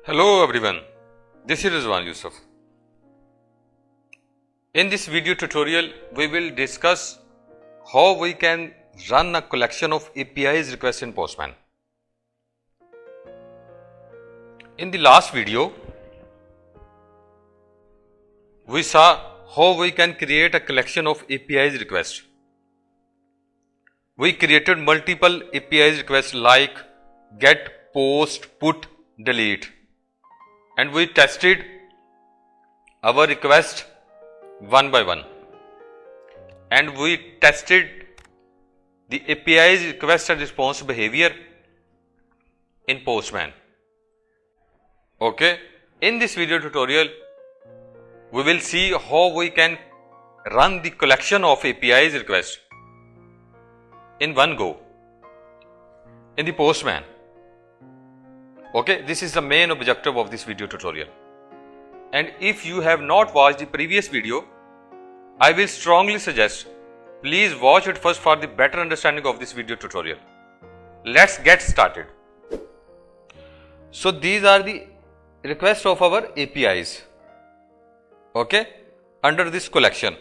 Hello everyone, this is Rizwan Yousaf. In this video tutorial, we will discuss how we can run a collection of APIs requests in POSTMAN. In the last video, we saw how we can create a collection of APIs requests. We created multiple APIs requests like get, post, put, delete. And we tested our request one by one, and we tested the API's request and response behavior in POSTMAN. Okay, in this video tutorial, we will see how we can run the collection of API's request in one go in the POSTMAN. Okay, this is the main objective of this video tutorial. And if you have not watched the previous video, I will strongly suggest please watch it first for the better understanding of this video tutorial. Let's get started. So these are the requests of our APIs. Okay, under this collection.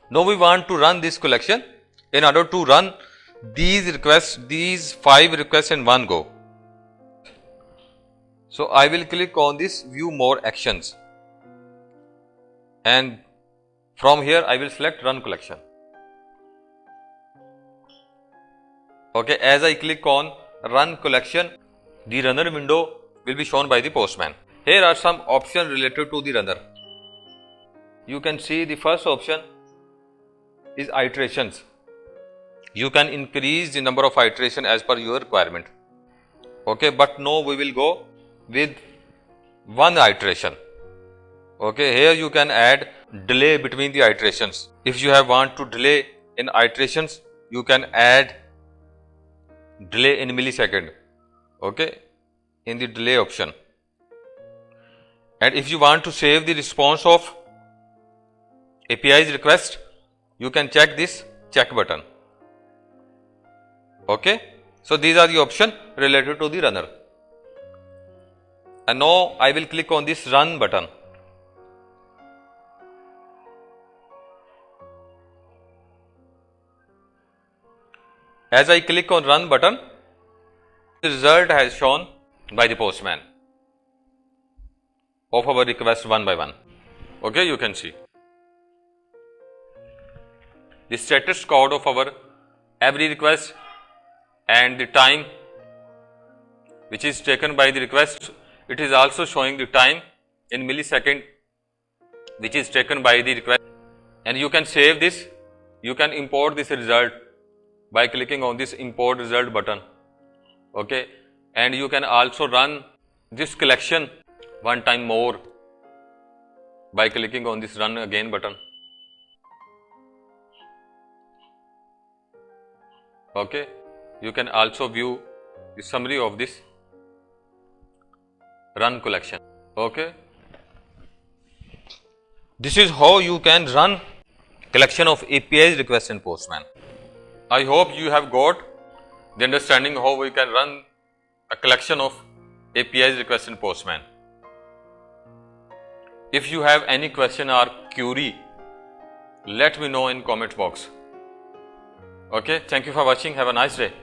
Now we want to run this collection. In order to run these requests, these 5 requests in one go. So I will click on this view more actions, and from here I will select run collection. Okay, as I click on run collection, the runner window will be shown by the POSTMAN. Here are some options related to the runner. You can see the first option is iterations. You can increase the number of iterations as per your requirement. Okay, but no, we will go with one iteration. Okay, here you can add delay between the iterations. If you want to delay in iterations, you can add delay in millisecond. Okay, in the delay option. And if you want to save the response of API's request, you can check this check button. Okay, so these are the options related to the runner. And now I will click on this run button. As I click on run button, the result has shown by the POSTMAN of our request one by one. Okay, you can see the status code of our every request and the time which is taken by the request. It is also showing the time in millisecond which is taken by the request, and you can save this. You can import this result by clicking on this import result button. Okay, and you can also run this collection one time more by clicking on this run again button. Okay, you can also view the summary of this run collection. Okay, this is how you can run collection of APIs requests in POSTMAN. I hope you have got the understanding how we can run a collection of APIs requests in POSTMAN. If you have any question or query, let me know in comment box. Okay, thank you for watching. Have a nice day.